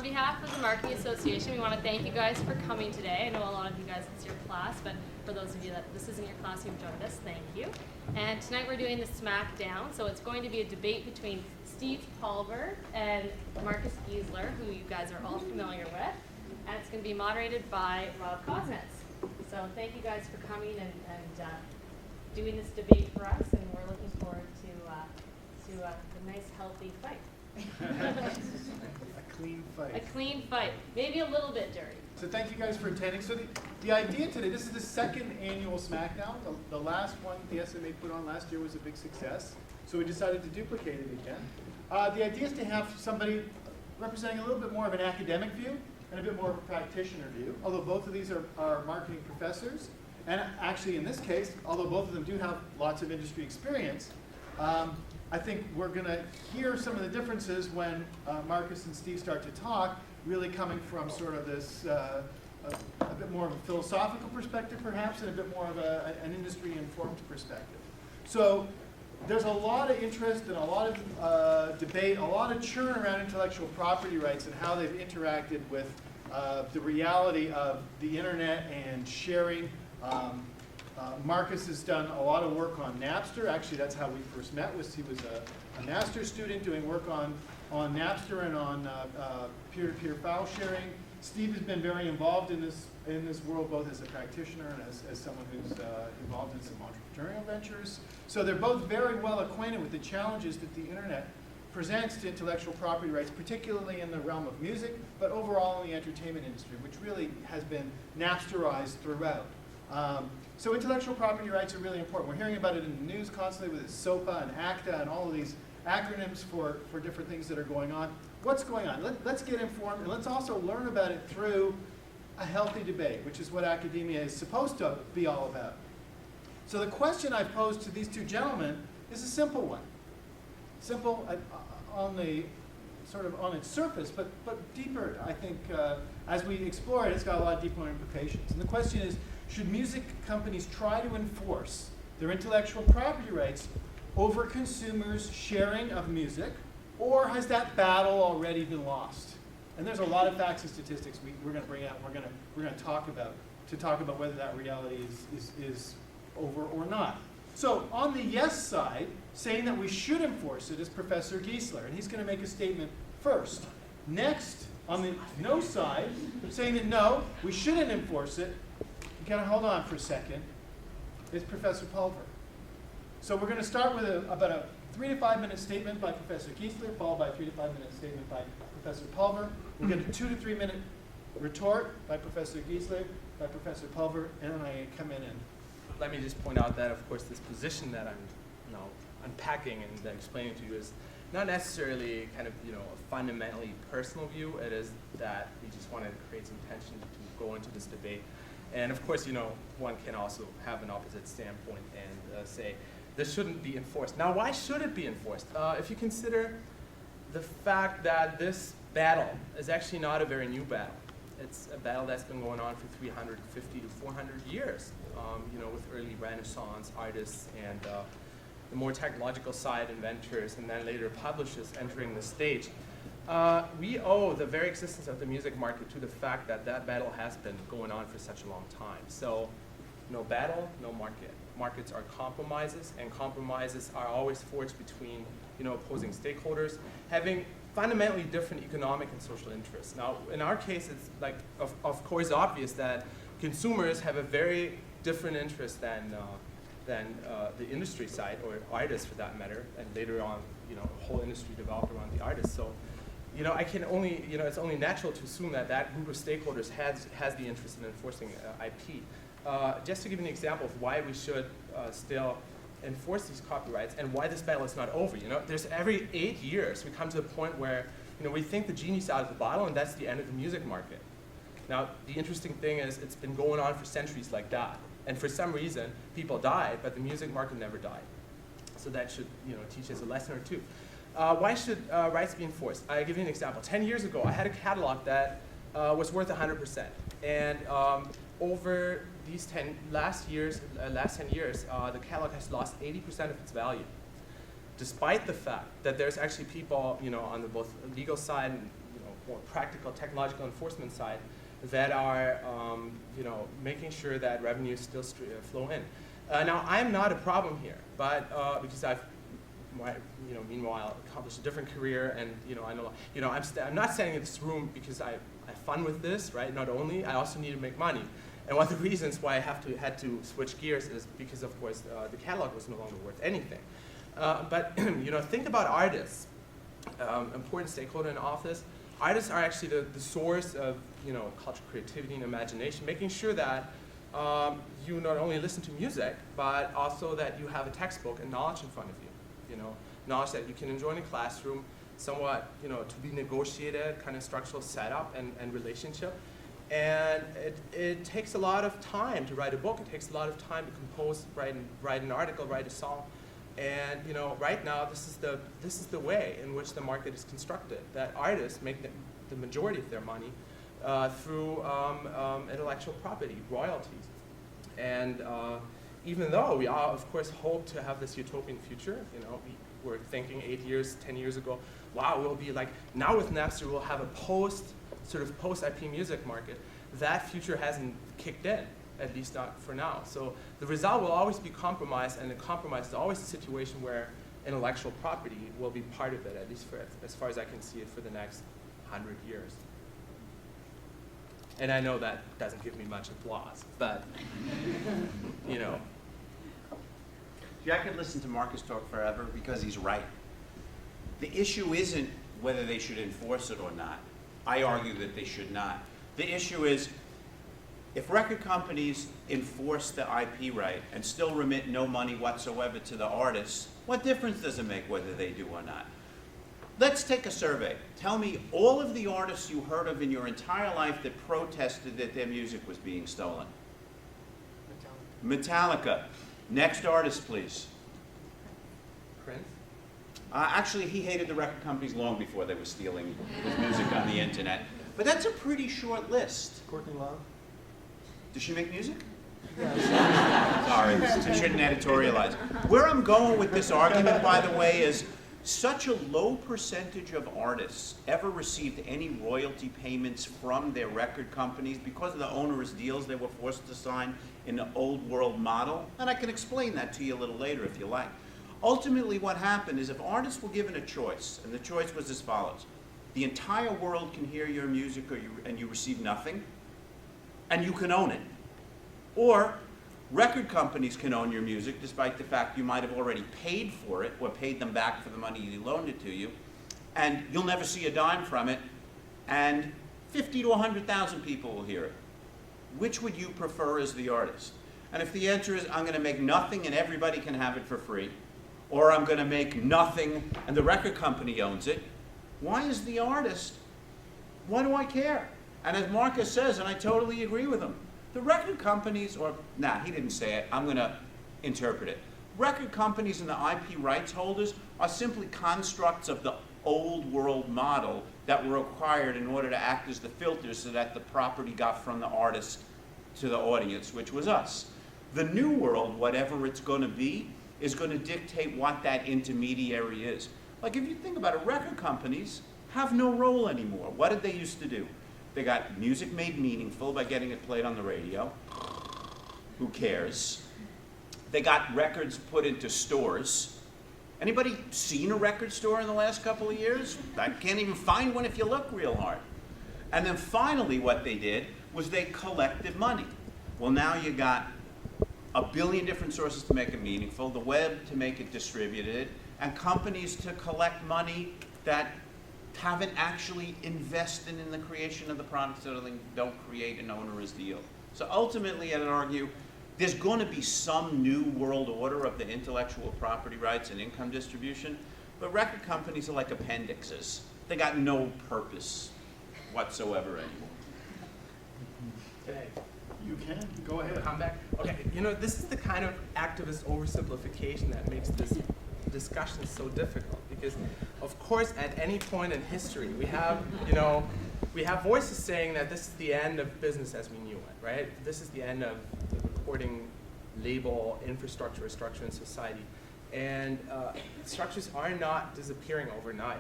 on behalf of the Marketing Association, we want to thank you guys for coming today. I know a lot of you guys, it's your class, but for those of you that this isn't your class who've joined us, thank you. And tonight we're doing the Smackdown, so it's going to be a debate between Steve Pulver and Markus Giesler, who you guys are all familiar with. And it's going to be moderated by Kozinets. So thank you guys for coming and doing this debate for us, and we're looking forward to a nice, healthy fight. A clean fight. A clean fight. Maybe a little bit dirty. So thank you guys for attending. So the idea today, this is the second annual Smackdown. The last one the SMA put on last year was a big success. So we decided to duplicate it again. The idea is to have somebody representing a little bit more of an academic view and a bit more of a practitioner view, although both of these are marketing professors. And actually in this case, although both of them do have lots of industry experience, I think we're going to hear some of the differences when Markus and Steve start to talk, really coming from sort of this, a bit more of a philosophical perspective perhaps, and a bit more of an industry-informed perspective. So there's a lot of interest and a lot of debate, a lot of churn around intellectual property rights and how they've interacted with the reality of the internet and sharing. Markus has done a lot of work on Napster. Actually, that's how we first met. He was a master's student doing work on Napster and on peer-to-peer file sharing. Steve has been very involved in this world, both as a practitioner and as someone who's involved in some entrepreneurial ventures. So they're both very well acquainted with the challenges that the internet presents to intellectual property rights, particularly in the realm of music, but overall in the entertainment industry, which really has been Napsterized throughout. So intellectual property rights are really important. We're hearing about it in the news constantly with SOPA and ACTA and all of these acronyms for different things that are going on. What's going on? Let's get informed, and let's also learn about it through a healthy debate, which is what academia is supposed to be all about. So the question I've posed to these two gentlemen is a simple one. Simple on its surface, but deeper, I think, as we explore it, it's got a lot of deeper implications. And the question is, should music companies try to enforce their intellectual property rights over consumers' sharing of music, or has that battle already been lost? And there's a lot of facts and statistics we're going to bring out. We're going to talk about whether that reality is over or not. So on the yes side, saying that we should enforce it is Professor Giesler, and he's going to make a statement first. Next, on the no side, saying that no, we shouldn't enforce it. You gotta hold on for a second. It's Professor Pulver. So we're going to start with about a 3 to 5 minute statement by Professor Giesler, followed by a 3 to 5 minute statement by Professor Pulver. We'll get a 2 to 3 minute retort by Professor Giesler, by Professor Pulver, and then I come in and. Let me just point out that, of course, this position that I'm unpacking and explaining to you is not necessarily kind of a fundamentally personal view. It is that we just want to create some tension to go into this debate. And of course, one can also have an opposite standpoint and say this shouldn't be enforced. Now, why should it be enforced? If you consider the fact that this battle is actually not a very new battle. It's a battle that's been going on for 350 to 400 years, with early Renaissance artists and the more technological side inventors and then later publishers entering the stage. We owe the very existence of the music market to the fact that that battle has been going on for such a long time. So no battle, no market. Markets are compromises, and compromises are always forged between opposing stakeholders having fundamentally different economic and social interests. Now, in our case, it's like, of course, obvious that consumers have a very different interest than the industry side, or artists for that matter, and later on, a whole industry developed around the artists. So, I can only, it's only natural to assume that that group of stakeholders has the interest in enforcing IP. Just to give you an example of why we should still enforce these copyrights and why this battle is not over. There's every 8 years we come to the point where we think the genie's out of the bottle and that's the end of the music market. Now the interesting thing is it's been going on for centuries like that, and for some reason people died, but the music market never died. So that should teach us a lesson or two. Why should rights be enforced? I'll give you an example. 10 years ago I had a catalog that was worth 100%, and over these last 10 years, the catalog has lost 80% of its value, despite the fact that there's actually people, on the both legal side and more practical technological enforcement side that are making sure that revenues still flow in. Now, I'm not a problem here, but because I've meanwhile accomplished a different career, and I know I'm not standing in this room because I have fun with this, right? Not only, I also need to make money. And one of the reasons why I had to switch gears is because, of course, the catalog was no longer worth anything. But think about artists, important stakeholder in all of this. Artists are actually the source of culture, creativity, and imagination, making sure that you not only listen to music, but also that you have a textbook and knowledge in front of you. Knowledge that you can enjoy in a classroom, somewhat to be negotiated, kind of structural setup and relationship. And it takes a lot of time to write a book. It takes a lot of time to compose, write an article, write a song. And right now, this is the way in which the market is constructed. That artists make the majority of their money through intellectual property, royalties. And even though we are, of course, hope to have this utopian future, we were thinking 8 years, 10 years ago, wow, we'll be like, now with Napster, we'll have a post-IP music market. That future hasn't kicked in, at least not for now. So the result will always be compromise, and the compromise is always a situation where intellectual property will be part of it, at least as far as I can see it, for the next 100 years. And I know that doesn't give me much applause, but, See, I could listen to Markus talk forever because he's right. The issue isn't whether they should enforce it or not. I argue that they should not. The issue is, if record companies enforce the IP right and still remit no money whatsoever to the artists, what difference does it make whether they do or not? Let's take a survey. Tell me all of the artists you heard of in your entire life that protested that their music was being stolen. Metallica. Next artist, please. Prince? Actually, he hated the record companies long before they were stealing his music on the internet. But that's a pretty short list. Courtney Love? Does she make music? Sorry, I shouldn't editorialize. Where I'm going with this argument, by the way, is such a low percentage of artists ever received any royalty payments from their record companies because of the onerous deals they were forced to sign in the old world model. And I can explain that to you a little later if you like. Ultimately, what happened is if artists were given a choice, and the choice was as follows: the entire world can hear your music and you receive nothing, and you can own it. Or record companies can own your music despite the fact you might have already paid for it or paid them back for the money you loaned it to you, and you'll never see a dime from it, and 50 to 100,000 people will hear it. Which would you prefer as the artist? And if the answer is, I'm going to make nothing and everybody can have it for free, or I'm going to make nothing and the record company owns it, why is the artist, why do I care? And as Markus says, and I totally agree with him, the record companies, he didn't say it, I'm going to interpret it. Record companies and the IP rights holders are simply constructs of the old world model that were acquired in order to act as the filters so that the property got from the artist to the audience, which was us. The new world, whatever it's going to be, is going to dictate what that intermediary is. Like if you think about it, record companies have no role anymore. What did they used to do? They got music made meaningful by getting it played on the radio. Who cares? They got records put into stores. Anybody seen a record store in the last couple of years? I can't even find one if you look real hard. And then finally what they did was they collected money. Well, now you got a billion different sources to make it meaningful, the web to make it distributed, and companies to collect money that haven't actually invested in the creation of the products so they don't create an onerous deal. So ultimately, I'd argue, there's going to be some new world order of the intellectual property rights and income distribution, but record companies are like appendixes. They got no purpose whatsoever anymore. Okay. You can, go ahead. Come back. Okay, this is the kind of activist oversimplification that makes this discussion so difficult, because of course at any point in history we have voices saying that this is the end of business as we knew it, right? This is the end of the recording label infrastructure or structure in society, and structures are not disappearing overnight.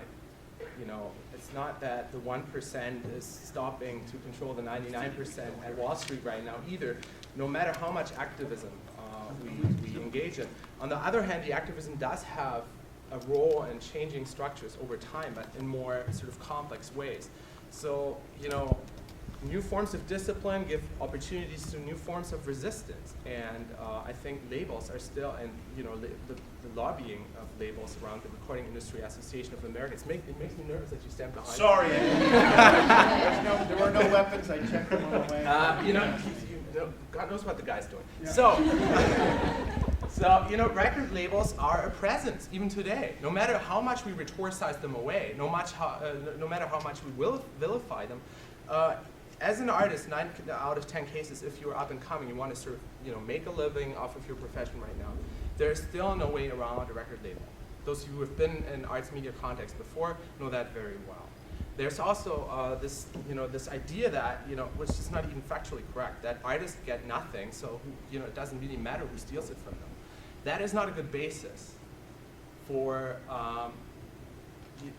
you know, it's not that the 1% is stopping to control the 99% at Wall Street right now either, no matter how much activism we engage in. On the other hand, the activism does have a role in changing structures over time, but in more sort of complex ways. So, you know, new forms of discipline give opportunities to new forms of resistance, and I think labels are still, and you know, the lobbying of labels around the Recording Industry Association of America, it makes me nervous that you stand behind. Sorry. There were no weapons. I checked them on the way. You know, God knows what the guy's doing. Yeah. So, you know, record labels are a presence even today. No matter how much we rhetoricize them away, no matter how much we will vilify them. As an artist, 9 out of 10 cases, if you're up and coming, you want to sort of, you know, make a living off of your profession right now, there's still no way around a record label. Those who have been in arts media context before know that very well. There's also this, you know, this idea that, you know, which is not even factually correct, that artists get nothing, so you know, it doesn't really matter who steals it from them. That is not a good basis for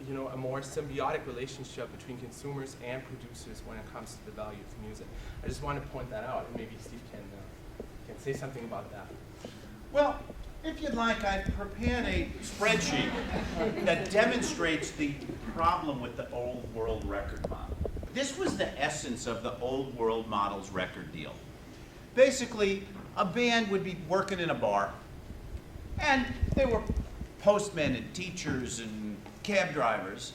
you know, a more symbiotic relationship between consumers and producers when it comes to the value of music. I just want to point that out, and maybe Steve can say something about that. Well, if you'd like, I've prepared a spreadsheet that demonstrates the problem with the old world record model. This was the essence of the old world model's record deal. Basically, a band would be working in a bar, and they were postmen and teachers and cab drivers,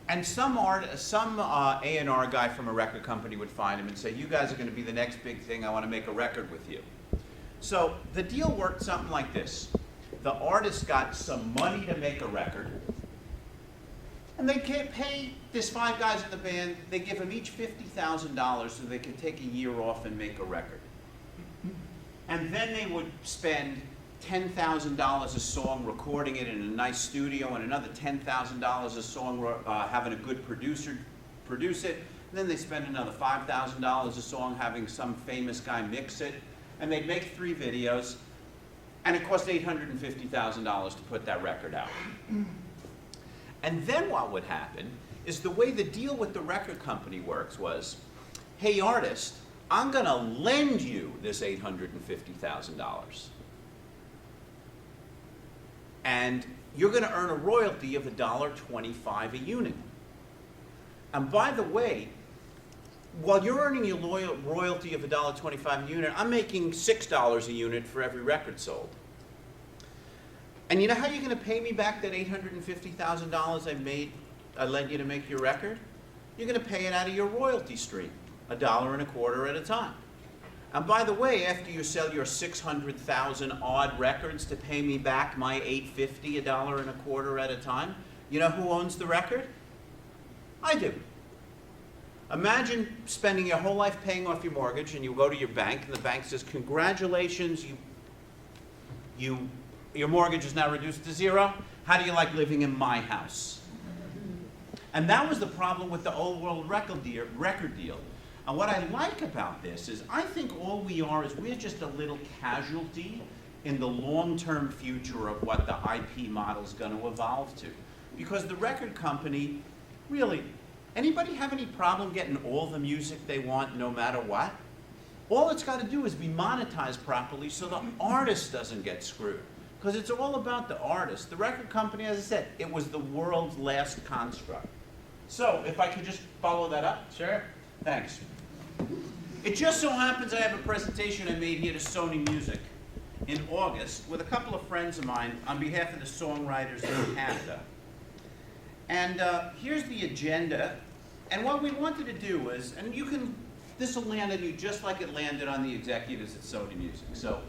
and some A&R guy from a record company would find him and say, "You guys are going to be the next big thing. I want to make a record with you." So the deal worked something like this. The artist got some money to make a record, and they can't pay these 5 guys in the band. They give them each $50,000 so they can take a year off and make a record. And then they would spend $10,000 a song recording it in a nice studio, and another $10,000 a song having a good producer produce it. And then they spend another $5,000 a song having some famous guy mix it. And they'd make 3 videos, and it cost $850,000 to put that record out. And then what would happen is the way the deal with the record company works was, "Hey artist, I'm going to lend you this $850,000. And you're going to earn a royalty of $1.25 a unit. And by the way, while you're earning your royalty of $1.25 a unit, I'm making $6 a unit for every record sold. And you know how you're going to pay me back that $850,000 I lent you to make your record? You're going to pay it out of your royalty stream, $1.25 at a time. And by the way, after you sell your 600,000 odd records to pay me back my $850, $1.25 at a time, you know who owns the record? I do. Imagine spending your whole life paying off your mortgage, and you go to your bank, and the bank says, "Congratulations, your mortgage is now reduced to 0. How do you like living in my house?" And that was the problem with the old world record deal. And what I like about this is I think all we are is we're just a little casualty in the long-term future of what the IP model is going to evolve to. Because the record company, really, anybody have any problem getting all the music they want no matter what? All it's got to do is be monetized properly so the artist doesn't get screwed. Because it's all about the artist. The record company, as I said, it was the world's last construct. So, if I could just follow that up. Sure. Thanks. It just so happens I have a presentation I made here to Sony Music in August with a couple of friends of mine on behalf of the songwriters in Canada. And here's the agenda. And what we wanted to do was, and this will land on you just like it landed on the executives at Sony Music. So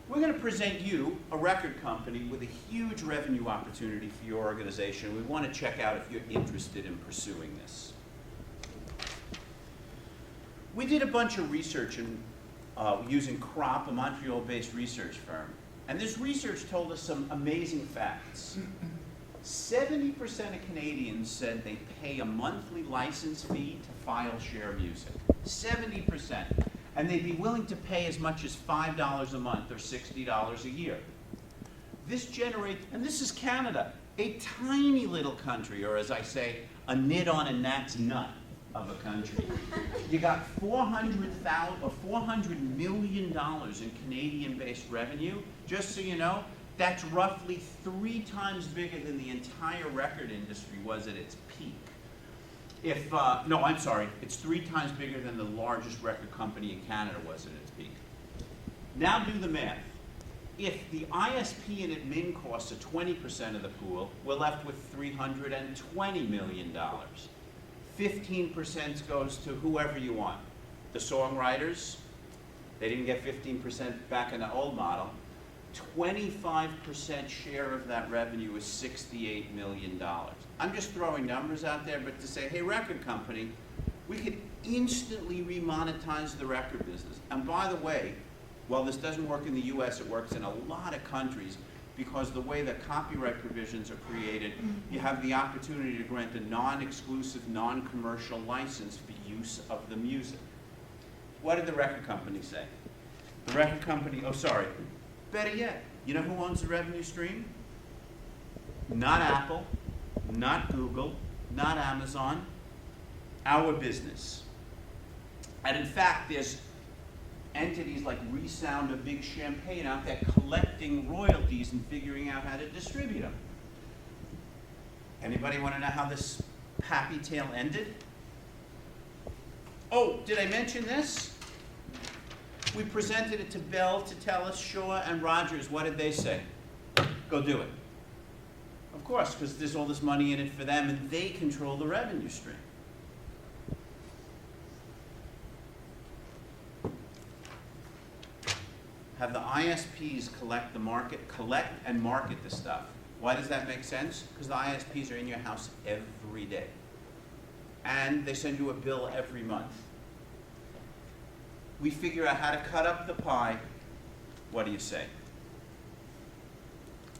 we're going to present you, a record company, with a huge revenue opportunity for your organization. We want to check out if you're interested in pursuing this. We did a bunch of research using Crop, a Montreal-based research firm. And this research told us some amazing facts. 70% of Canadians said they pay a monthly license fee to file share music. 70%. And they'd be willing to pay as much as $5 a month or $60 a year. This generates, and this is Canada, A tiny little country, or as I say, a nit on a gnat's nut of a country. You got $400 million in Canadian-based revenue. Just so you know, that's roughly 3 times bigger than the entire record industry was at its peak. No, I'm sorry, it's 3 times bigger than the largest record company in Canada was at its peak. Now do the math. If the ISP and admin costs are 20% of the pool, we're left with $320 million. 15% goes to whoever you want. The songwriters, they didn't get 15% back in the old model. 25% share of that revenue is $68 million. I'm just throwing numbers out there, but to say, hey, record company, we could instantly remonetize the record business. And by the way, while this doesn't work in the US, it works in a lot of countries, because the way that copyright provisions are created, you have the opportunity to grant a non-exclusive, non-commercial license for use of the music. What did the record company say? The record company, better yet, you know who owns the revenue stream? Not Apple, not Google, not Amazon, our business. And in fact, there's entities like Resound or Big Champagne out there collecting royalties and figuring out how to distribute them. Anybody want to know how this happy tale ended? Oh, did I mention this? We presented it to Bell, to Telus, Shaw, and Rogers. What did they say? Go do it. Of course, because there's all this money in it for them, and they control the revenue stream. Have the ISPs collect and market the stuff. Why does that make sense? Because the ISPs are in your house every day. And they send you a bill every month. We figure out how to cut up the pie. What do you say?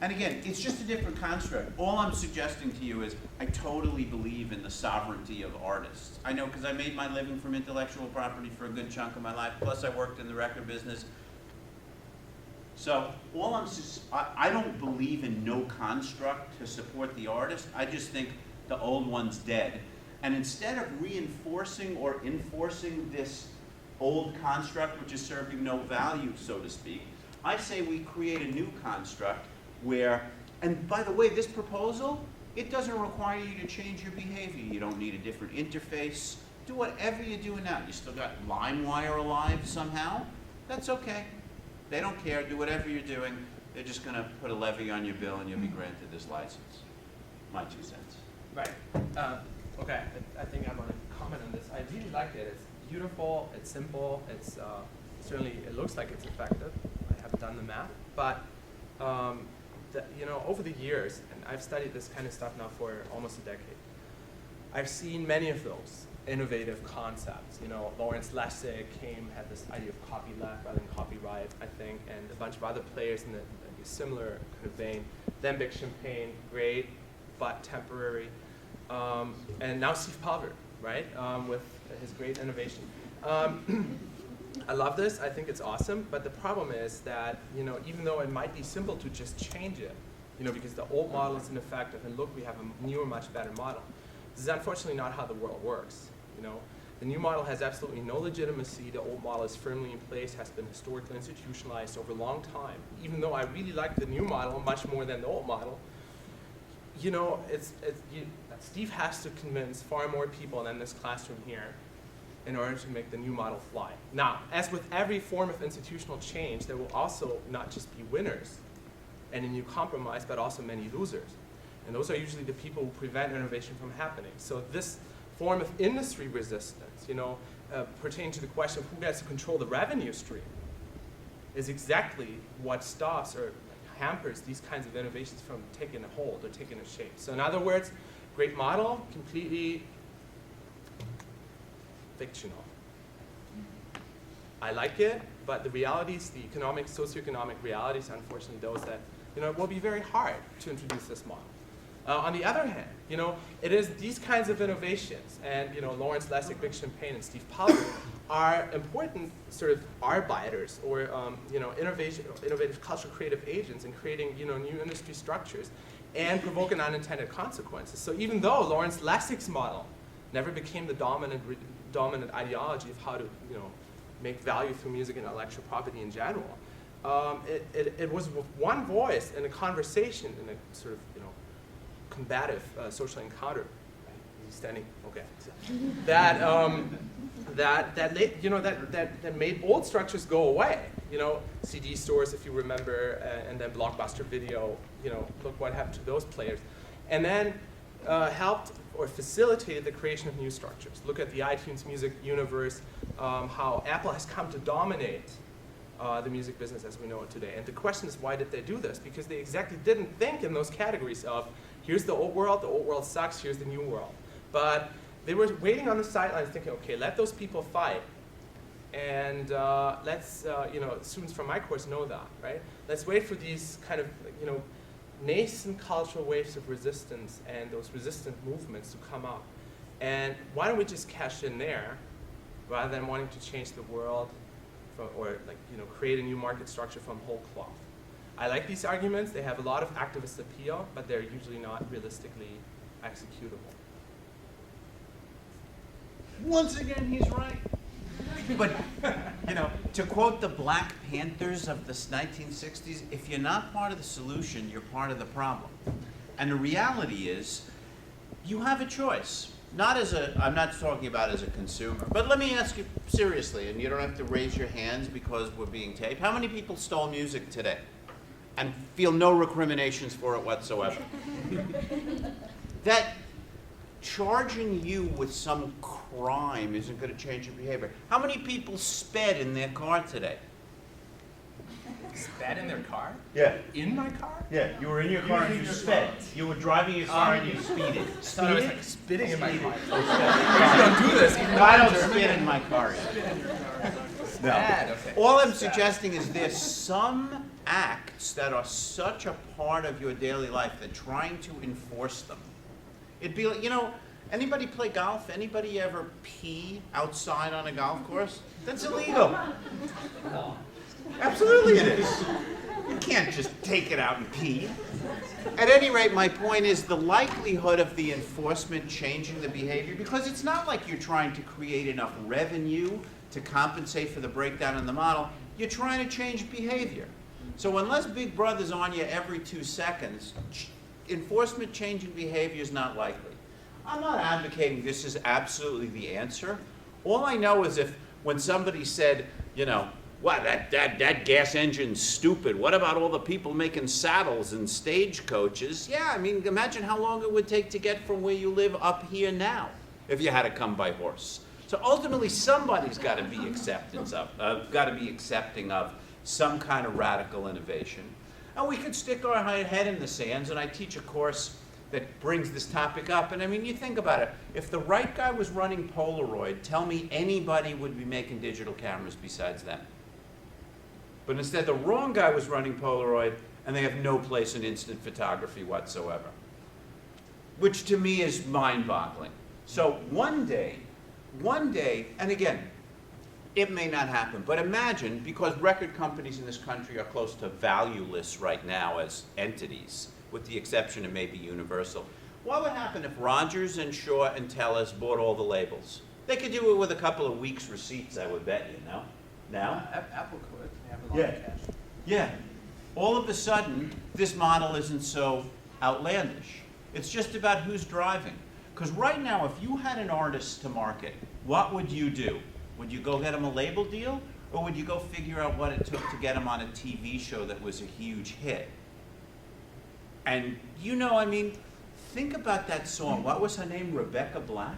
And again, it's just a different construct. All I'm suggesting to you is I totally believe in the sovereignty of artists. I know, because I made my living from intellectual property for a good chunk of my life, plus I worked in the record business. So I don't believe in no construct to support the artist. I just think the old one's dead. And instead of reinforcing or enforcing this old construct, which is serving no value, so to speak, I say we create a new construct where, and by the way, this proposal, it doesn't require you to change your behavior. You don't need a different interface. Do whatever you're doing now. You still got LimeWire alive somehow? That's okay. They don't care. Do whatever you're doing. They're just going to put a levy on your bill and you'll be granted this license. My 2 cents. Right. Okay. I think I'm going to comment on this. I really like it. It's beautiful. It's simple. It's certainly, it looks like it's effective. I haven't done the math, but over the years, and I've studied this kind of stuff now for almost a decade, I've seen many of those innovative concepts. Lawrence Lessig had this idea of copyleft rather than copyright, I think, and a bunch of other players in the similar kind of vein. Then Big Champagne, great, but temporary. And now Steve Pulver, right, with his great innovation. I love this. I think it's awesome. But the problem is that, even though it might be simple to just change it, because the old model is ineffective, and look, we have a newer, much better model. This is unfortunately not how the world works. The new model has absolutely no legitimacy. The old model is firmly in place, has been historically institutionalized over a long time. Even though I really like the new model much more than the old model, Steve has to convince far more people than this classroom here in order to make the new model fly. Now, as with every form of institutional change, there will also not just be winners and a new compromise, but also many losers. And those are usually the people who prevent innovation from happening. So this form of industry resistance, pertaining to the question of who gets to control the revenue stream, is exactly what stops or hampers these kinds of innovations from taking a hold or taking a shape. So in other words, great model, completely fictional. I like it, but the realities, the economic, socioeconomic realities, are unfortunately those that, it will be very hard to introduce this model. On the other hand, it is these kinds of innovations, and Lawrence Lessig, Big Champagne, and Steve Pulver are important sort of arbiters or innovative cultural creative agents in creating new industry structures. and provoking unintended consequences. So even though Lawrence Lessig's model never became the dominant ideology of how to make value through music and intellectual property in general, it was with one voice in a conversation, in a sort of combative social encounter. Right? He's standing. Okay. That made old structures go away. CD stores, if you remember, and then Blockbuster Video. Look what happened to those players, and then helped or facilitated the creation of new structures. Look at the iTunes music universe, how Apple has come to dominate the music business as we know it today. And the question is, why did they do this? Because they exactly didn't think in those categories of, here's the old world sucks, here's the new world. But they were waiting on the sidelines thinking, okay, let those people fight. And let's, students from my course know that, right? Let's wait for these kind of, nascent cultural waves of resistance and those resistant movements to come up. And why don't we just cash in there rather than wanting to change the world or create a new market structure from whole cloth? I like these arguments. They have a lot of activist appeal, but they're usually not realistically executable. Once again, he's right. But, to quote the Black Panthers of the 1960s, if you're not part of the solution, you're part of the problem. And the reality is, you have a choice. I'm not talking about as a consumer, but let me ask you seriously, and you don't have to raise your hands because we're being taped. How many people stole music today and feel no recriminations for it whatsoever? That charging you with some crime isn't going to change your behavior. How many people sped in their car today? Sped in their car? Yeah. In my car? Yeah, you were in your car and you sped. You were driving your car and you speeded. I was like spitting in my car. I don't do this. I don't spit in my car yet. No. Okay. All I'm suggesting is there's some acts that are such a part of your daily life that trying to enforce them. It'd be like, anybody play golf? Anybody ever pee outside on a golf course? That's illegal. Absolutely it is. You can't just take it out and pee. At any rate, my point is the likelihood of the enforcement changing the behavior, because it's not like you're trying to create enough revenue to compensate for the breakdown in the model. You're trying to change behavior. So unless Big Brother's on you every 2 seconds, enforcement changing behavior is not likely. I'm not advocating this is absolutely the answer. All I know is when somebody said, wow, that gas engine's stupid. What about all the people making saddles and stagecoaches? Yeah, imagine how long it would take to get from where you live up here now if you had to come by horse. So ultimately, somebody's got to be accepting of some kind of radical innovation. And we could stick our head in the sands, and I teach a course that brings this topic up. And you think about it. If the right guy was running Polaroid, tell me anybody would be making digital cameras besides them. But instead, the wrong guy was running Polaroid, and they have no place in instant photography whatsoever. Which to me is mind-boggling. So one day, and again, it may not happen, but imagine, because record companies in this country are close to valueless right now as entities, with the exception of maybe Universal. What would happen if Rogers and Shaw and Telus bought all the labels? They could do it with a couple of weeks' receipts, I would bet you, no? Now? Apple could. They have a lot of cash. Yeah. All of a sudden, this model isn't so outlandish. It's just about who's driving. Because right now, if you had an artist to market, what would you do? Would you go get him a label deal? Or would you go figure out what it took to get him on a TV show that was a huge hit? And think about that song. What was her name? Rebecca Black?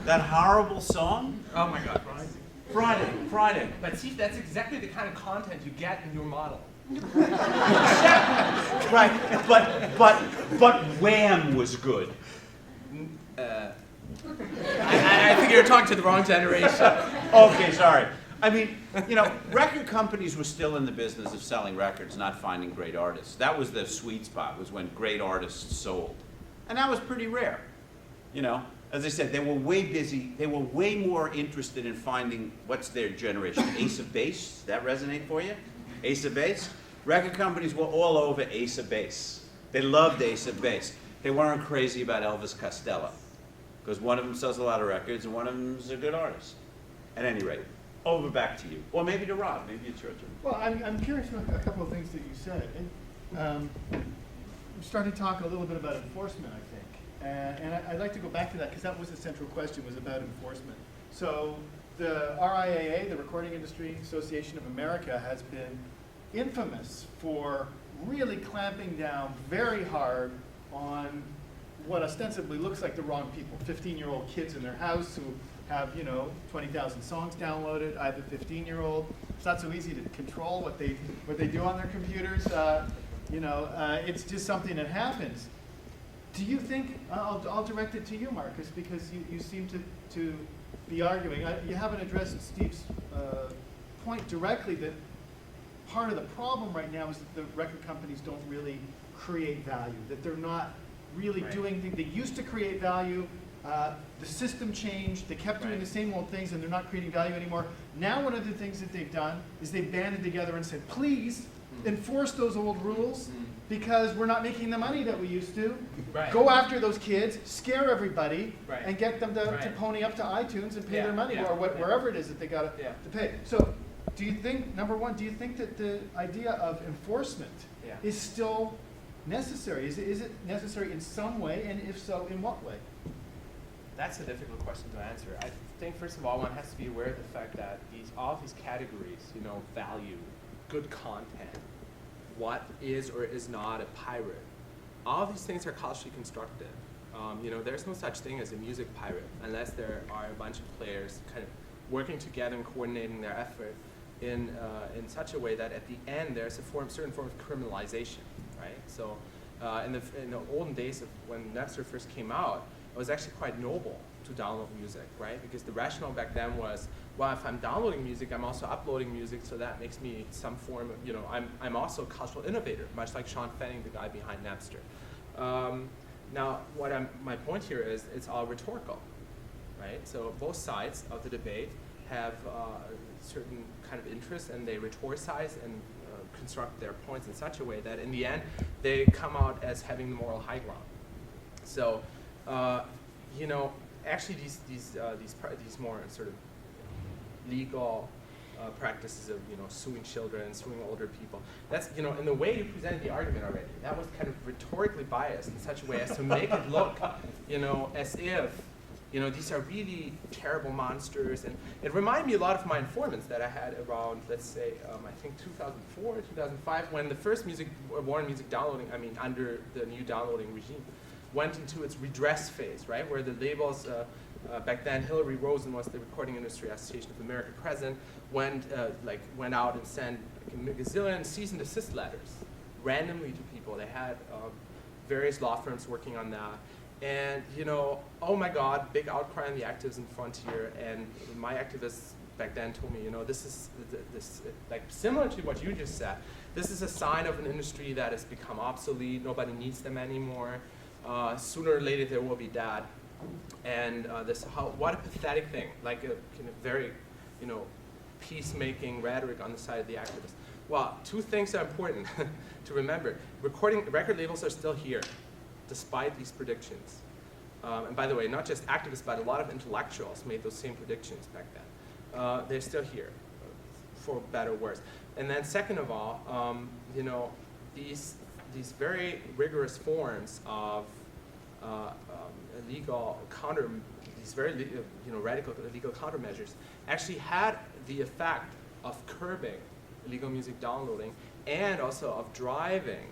That horrible song? Oh my God. Friday. But see, that's exactly the kind of content you get in your model. Right, but Wham was good. I think you're talking to the wrong generation. Okay, sorry. Record companies were still in the business of selling records, not finding great artists. That was the sweet spot, was when great artists sold. And that was pretty rare. As I said, they were way busy. They were way more interested in finding, what's their generation? Ace of Base? Does that resonate for you? Ace of Base? Record companies were all over Ace of Base. They loved Ace of Base. They weren't crazy about Elvis Costello, because one of them sells a lot of records and one of them's a good artist. At any rate, over back to you. Or maybe to Rob. Maybe it's your turn. Well, I'm curious about a couple of things that you said. And, we started to talk a little bit about enforcement, I think. And I'd like to go back to that because that was the central question, was about enforcement. So the RIAA, the Recording Industry Association of America, has been infamous for really clamping down very hard on what ostensibly looks like the wrong people. 15-year-old kids in their house who have, 20,000 songs downloaded. I have a 15-year-old. It's not so easy to control what they do on their computers. It's just something that happens. Do you think, I'll direct it to you, Markus, because you seem to be arguing. You haven't addressed Steve's point directly that part of the problem right now is that the record companies don't really create value, that they're not really doing things. They used to create value. The system changed. They kept doing the same old things, and they're not creating value anymore. Now one of the things that they've done is they've banded together and said, please enforce those old rules because we're not making the money that we used to. Right. Go after those kids, scare everybody, Right. and get them to Right. pony up to iTunes and pay Yeah, their money, yeah, or yeah. wherever it is that they got to pay. So do you think, number one, do you think that the idea of enforcement is still necessary? Is it necessary in some way, and if so, in what way? That's a difficult question to answer. I think, first of all, one has to be aware of the fact that all of these categories, value, good content, what is or is not a pirate, all of these things are culturally constructed. There's no such thing as a music pirate unless there are a bunch of players kind of working together and coordinating their effort in such a way that at the end there's a certain form of criminalization, right? So in the olden days of when Napster first came out, it was actually quite noble to download music, right? Because the rationale back then was, well, if I'm downloading music, I'm also uploading music, so that makes me some form of, I'm also a cultural innovator, much like Sean Fanning, the guy behind Napster. Now, my point here is it's all rhetorical, right? So both sides of the debate have certain kind of interests, and they rhetoricize and construct their points in such a way that in the end, they come out as having the moral high ground. So, actually these more sort of legal practices of suing children, suing older people. That's in the way you presented the argument already. That was kind of rhetorically biased in such a way as to make it look, as if these are really terrible monsters. And it reminded me a lot of my informants that I had around, let's say, I think 2004, 2005, when the first Warren Music downloading, under the new downloading regime, went into its redress phase, right, where the labels, back then Hillary Rosen was the Recording Industry Association of America president, went out and sent a gazillion cease and desist letters randomly to people. They had various law firms working on that. And, oh my God, big outcry on the activists in Frontier. And my activists back then told me, this is like similar to what you just said. This is a sign of an industry that has become obsolete. Nobody needs them anymore. Sooner or later they will be dead. And what a pathetic thing, like a kind of very, peacemaking rhetoric on the side of the activists. Well, two things are important to remember. Record labels are still here, despite these predictions. And by the way, not just activists, but a lot of intellectuals made those same predictions back then. They're still here, for better or worse. And then second of all, these very rigorous forms of these very radical legal countermeasures actually had the effect of curbing illegal music downloading and also of driving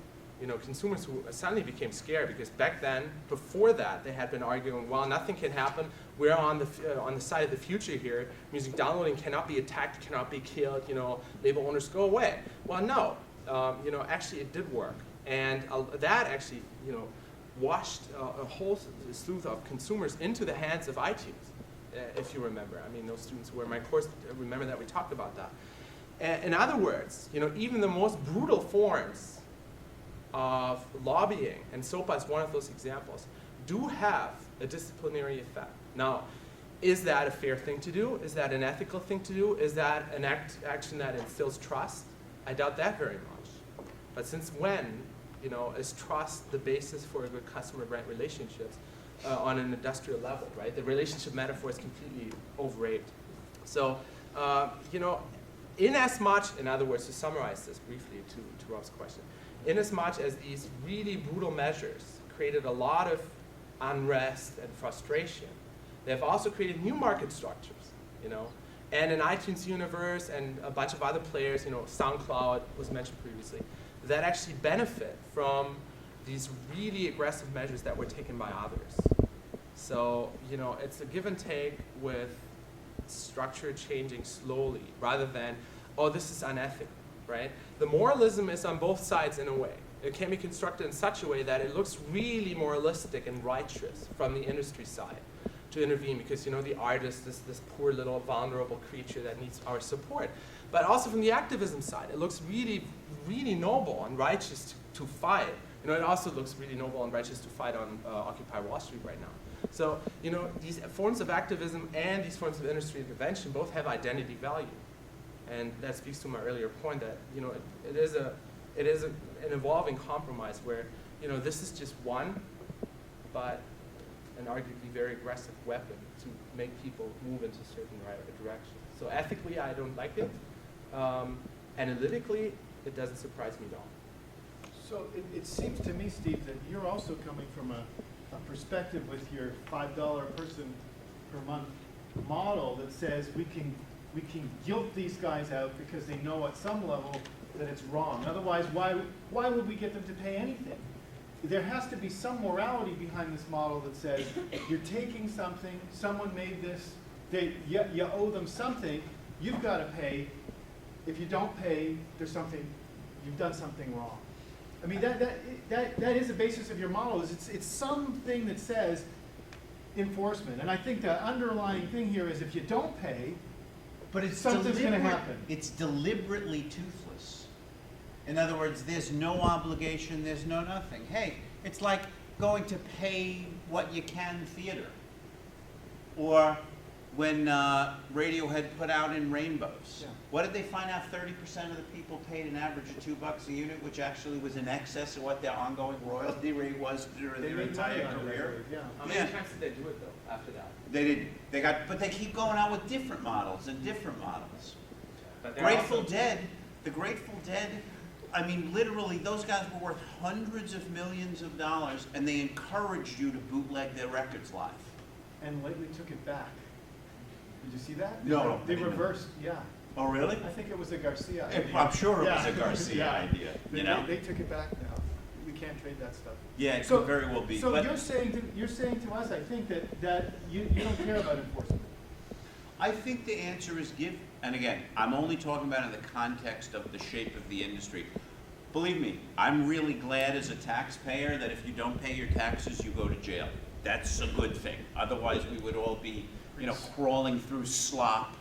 consumers who suddenly became scared, because back then, before that, they had been arguing, well, nothing can happen. We're on the side of the future here. Music downloading cannot be attacked, cannot be killed. Label owners, go away. Well, no. Actually, it did work, and that actually, washed a whole slew of consumers into the hands of iTunes, if you remember. Those students who were in my course remember that we talked about that. In other words, even the most brutal forms of lobbying, and SOPA is one of those examples, do have a disciplinary effect. Now, is that a fair thing to do? Is that an ethical thing to do? Is that an action that instills trust? I doubt that very much. But since when is trust the basis for a good customer-brand relationships on an industrial level, right? The relationship metaphor is completely overrated. So, in as much, in other words, to summarize this briefly to Rob's question, in as much as these really brutal measures created a lot of unrest and frustration, they've also created new market structures, and an iTunes universe and a bunch of other players, SoundCloud was mentioned previously, that actually benefit from these really aggressive measures that were taken by others. So, it's a give and take with structure changing slowly rather than, oh, this is unethical, right? The moralism is on both sides in a way. It can be constructed in such a way that it looks really moralistic and righteous from the industry side to intervene because, the artist is this poor little vulnerable creature that needs our support. But also from the activism side, it looks really, really noble and righteous to fight. It also looks really noble and righteous to fight on Occupy Wall Street right now. So, these forms of activism and these forms of industry intervention both have identity value. And that speaks to my earlier point that, it is an evolving compromise where, this is just one, but an arguably very aggressive weapon to make people move into a certain direction. So ethically, I don't like it. Analytically, it doesn't surprise me at all. So it seems to me, Steve, that you're also coming from a perspective with your $5 person per month model that says we can guilt these guys out because they know at some level that it's wrong. Otherwise, why would we get them to pay anything? There has to be some morality behind this model that says you're taking something, someone made this, you owe them something, you've got to pay. If you don't pay, there's something, you've done something wrong. I mean, that is the basis of your model. It's something that says enforcement. And I think the underlying thing here is if you don't pay, but it's something's going to happen. It's deliberately toothless. In other words, there's no obligation, there's no nothing. Hey, it's like going to pay what you can theater. Or when Radiohead put out In Rainbows. Yeah. What did they find out? 30% of the people paid an average of $2 a unit, which actually was in excess of what their ongoing royalty rate was during their entire career. Yeah. How many times did they do it though after that? They didn't. But they keep going out with different models and different models. But The Grateful Dead, I mean, literally, those guys were worth hundreds of millions of dollars, and they encouraged you to bootleg their records live. And lately took it back. Did you see that? No, They I didn't know. reversed, yeah. Oh, really? I think it was a Garcia idea. I'm sure it was a Yeah. Garcia Yeah. idea. They took it back now. We can't trade that stuff. Yeah, it So- could very well be. So but you're saying to us, I think, that you don't care about enforcement. I think the answer is give, and again, I'm only talking about in the context of the shape of the industry. Believe me, I'm really glad as a taxpayer that if you don't pay your taxes, you go to jail. That's a good thing. Otherwise, we would all be, crawling through slop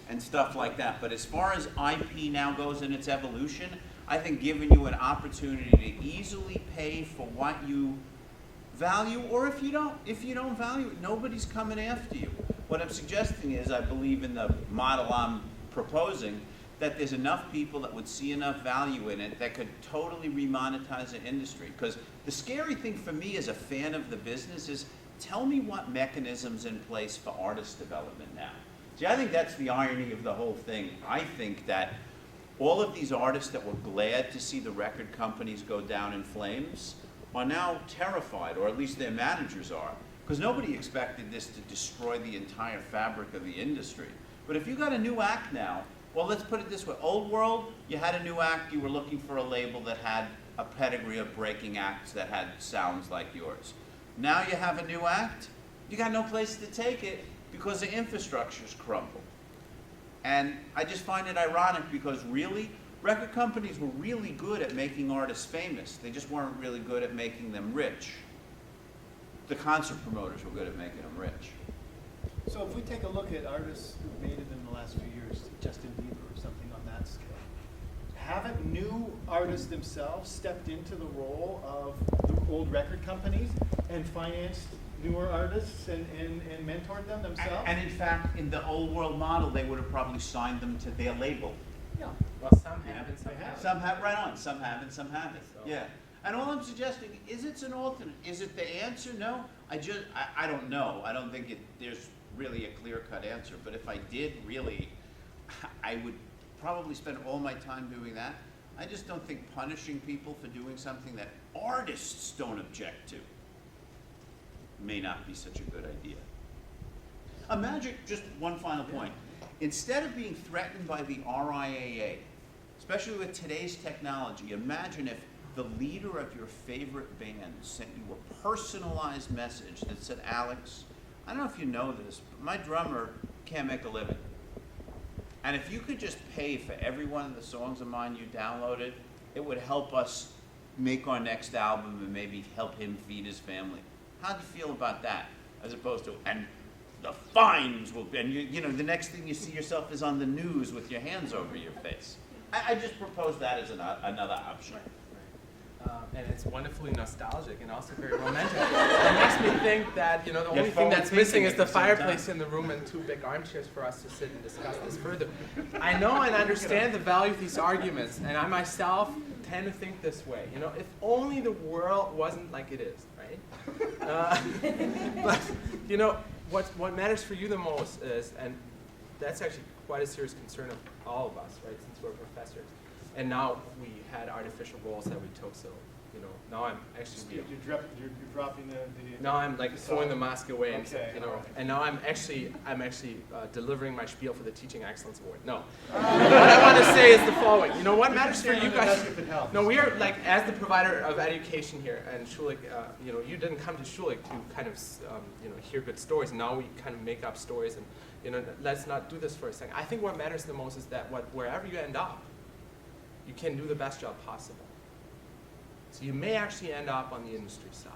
and stuff like that. But as far as IP now goes in its evolution, I think giving you an opportunity to easily pay for what you value, or if you don't value it, nobody's coming after you. What I'm suggesting is, I believe in the model I'm proposing, that there's enough people that would see enough value in it that could totally remonetize the industry. Because the scary thing for me as a fan of the business is, tell me what mechanism's in place for artist development now. See, I think that's the irony of the whole thing. I think that all of these artists that were glad to see the record companies go down in flames are now terrified, or at least their managers are, because nobody expected this to destroy the entire fabric of the industry. But if you got a new act now, well, let's put it this way. Old world, you had a new act, you were looking for a label that had a pedigree of breaking acts that had sounds like yours. Now you have a new act, you got no place to take it because the infrastructure's crumbled. And I just find it ironic because really, record companies were really good at making artists famous. They just weren't really good at making them rich. The concert promoters were good at making them rich. So if we take a look at artists who've made it in the last few years, Justin Bieber or something on that scale, haven't new artists themselves stepped into the role of the old record companies and financed newer artists and mentored them themselves? And in fact, in the old world model, they would have probably signed them to their label. Yeah. Well, some have and some haven't. Some have, right on, some have and some haven't. So- Yeah. And all I'm suggesting is it's an alternate. Is it the answer? No. I don't know. I don't think there's really a clear-cut answer. But if I did really, I would probably spend all my time doing that. I just don't think punishing people for doing something that artists don't object to may not be such a good idea. Imagine, just one final point. Instead of being threatened by the RIAA, especially with today's technology, imagine if the leader of your favorite band sent you a personalized message that said, Alex, I don't know if you know this, but my drummer can't make a living. And if you could just pay for every one of the songs of mine you downloaded, it would help us make our next album and maybe help him feed his family. How'd you feel about that? As opposed to, and the fines will be, and you know, the next thing you see yourself is on the news with your hands over your face. I just propose that as another option. And it's wonderfully nostalgic and also very romantic. It makes me think that, you know, the only thing that's missing is the fireplace in the room and 2 big armchairs for us to sit and discuss this further. I know and understand the value of these arguments, and I myself tend to think this way. You know, if only the world wasn't like it is, right? But, you know, what matters for you the most is, and that's actually quite a serious concern of all of us, right, since we're professors. And now we had artificial roles that we took, so, you know, now I'm actually... You're dropping the... Now I'm like throwing the mask away, and, okay, you know, right. and now I'm actually delivering my spiel for the Teaching Excellence Award. No. What I want to say is the following. You know, what matters for you guys... No, we are, like, as the provider of education here, and Schulich, you know, you didn't come to Schulich to kind of, you know, hear good stories. Now we kind of make up stories, and, you know, let's not do this for a second. I think what matters the most is that wherever you end up, you can do the best job possible. So you may actually end up on the industry side.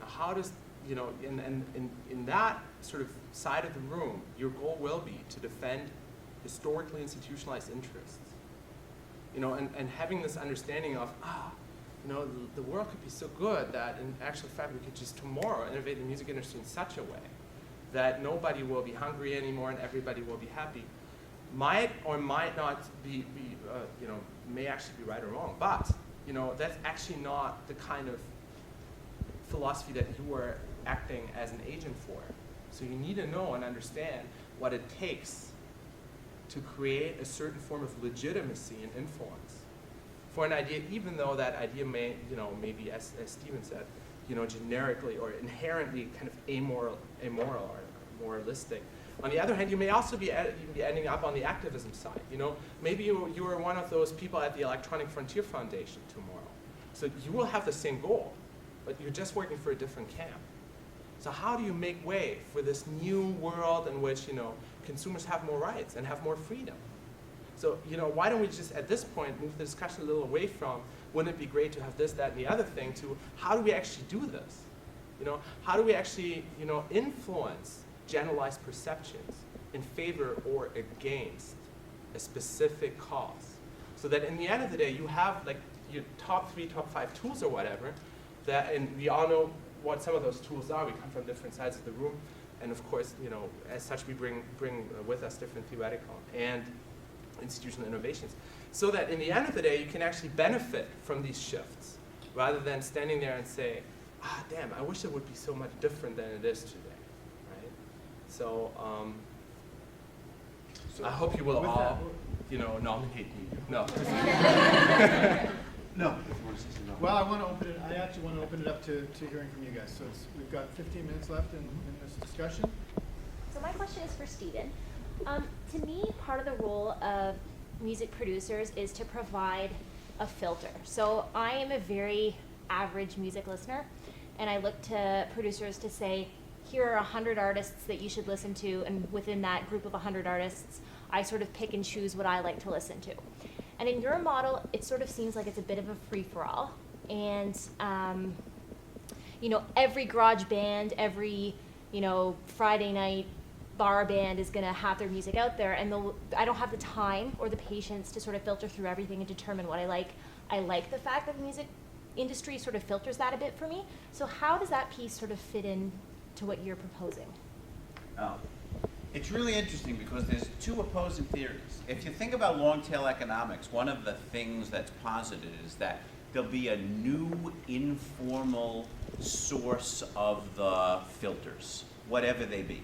Now how does, you know, in that sort of side of the room, your goal will be to defend historically institutionalized interests. You know, and having this understanding of, you know, the world could be so good that in actual fact we could just tomorrow innovate the music industry in such a way that nobody will be hungry anymore and everybody will be happy. Might or might not be you know, may actually be right or wrong, but, you know, that's actually not the kind of philosophy that you are acting as an agent for. So you need to know and understand what it takes to create a certain form of legitimacy and influence for an idea, even though that idea may, you know, maybe, as Stephen said, you know, generically or inherently kind of amoral or moralistic. On the other hand, you may also be ending up on the activism side. You know, maybe you are one of those people at the Electronic Frontier Foundation tomorrow. So you will have the same goal, but you're just working for a different camp. So how do you make way for this new world in which, you know, consumers have more rights and have more freedom? So, you know, why don't we just, at this point, move the discussion a little away from, wouldn't it be great to have this, that, and the other thing, to how do we actually do this? You know, how do we actually, you know, influence generalized perceptions in favor or against a specific cause, so that in the end of the day you have like your top 3, top 5 tools or whatever, that, and we all know what some of those tools are. We come from different sides of the room, and of course, you know, as such we bring with us different theoretical and institutional innovations, so that in the end of the day you can actually benefit from these shifts, rather than standing there and say, damn, I wish it would be so much different than it is today. So, I hope you will all, you know, nominate me. No. No. Well, I actually want to open it up to hearing from you guys. So we've got 15 minutes left in this discussion. So my question is for Stephen. To me, part of the role of music producers is to provide a filter. So I am a very average music listener, and I look to producers to say, here are 100 artists that you should listen to, and within that group of 100 artists, I sort of pick and choose what I like to listen to. And in your model, it sort of seems like it's a bit of a free-for-all. And, you know, every garage band, every, you know, Friday night bar band is gonna have their music out there, and I don't have the time or the patience to sort of filter through everything and determine what I like. I like the fact that the music industry sort of filters that a bit for me. So how does that piece sort of fit in to what you're proposing? It's really interesting because there's 2 opposing theories. If you think about long-tail economics, one of the things that's posited is that there'll be a new informal source of the filters, whatever they be.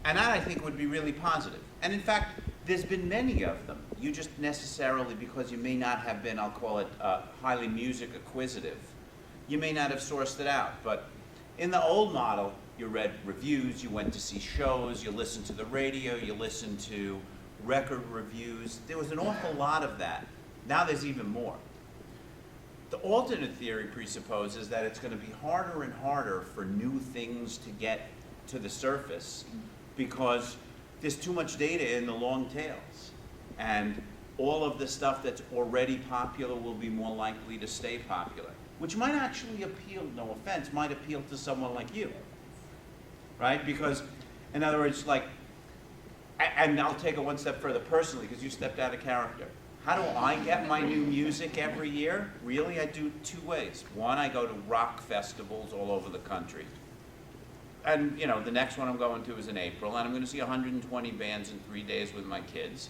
And that I think would be really positive. And in fact, there's been many of them. You just necessarily, because you may not have been, I'll call it highly music acquisitive, you may not have sourced it out. But in the old model, you read reviews, you went to see shows, you listened to the radio, you listened to record reviews. There was an awful lot of that. Now there's even more. The alternate theory presupposes that it's going to be harder and harder for new things to get to the surface because there's too much data in the long tails. And all of the stuff that's already popular will be more likely to stay popular, which might actually appeal, no offense, might appeal to someone like you, right? Because, in other words, like, and I'll take it one step further personally, because you stepped out of character. How do I get my new music every year? Really, I do two ways. One, I go to rock festivals all over the country. And, you know, the next one I'm going to is in April, and I'm going to see 120 bands in 3 days with my kids.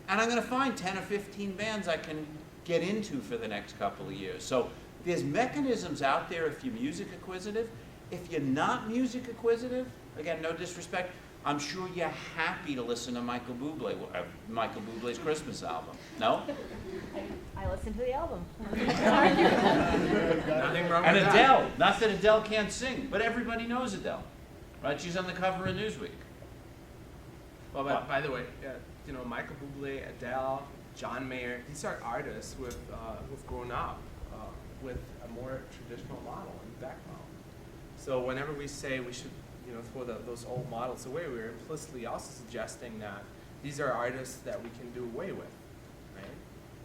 And I'm going to find 10 or 15 bands I can get into for the next couple of years. So there's mechanisms out there if you're music acquisitive. If you're not music acquisitive, again, no disrespect, I'm sure you're happy to listen to Michael Bublé's Christmas album. No? I listened to the album. Nothing wrong And with that. Adele, not that Adele can't sing, but everybody knows Adele, right? She's on the cover of Newsweek. Well, by the way, you know, Michael Bublé, Adele, John Mayer, these are artists who've grown up with a more traditional model and background. So whenever we say we should, you know, throw those old models away, we're implicitly also suggesting that these are artists that we can do away with, right?